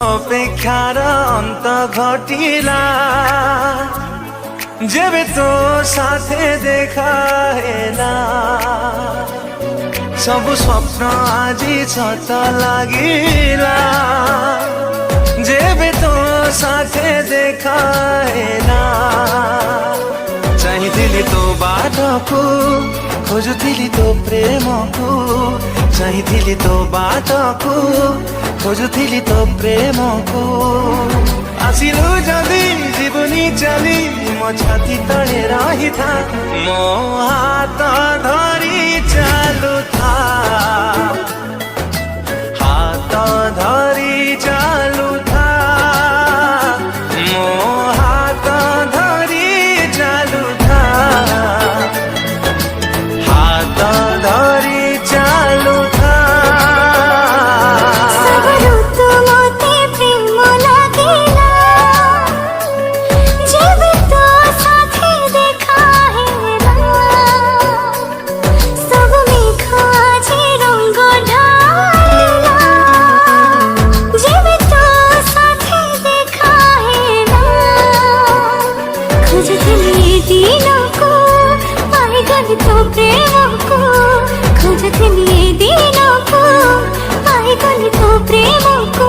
अपेक्षार अंत घटिला जेबे तो साथे देखा हेला सब स्वप्न आजी सत लागिला जेबे तो साथे देखा हेला चाहिथिली तो बाटको खोजुथिली तो प्रेमको चाहिथिली तो बाटको खोजुथिली तो प्रेमको आसिलु जदि जीवनी चली मो छाती तले रही था मो हाथ धरी चालू था हाथ धरी चालू था मो हाथ धरी चालू था हाथ धरी चालू था। तो प्रेम को खोजते दिनों को पाई गली तो प्रेम को।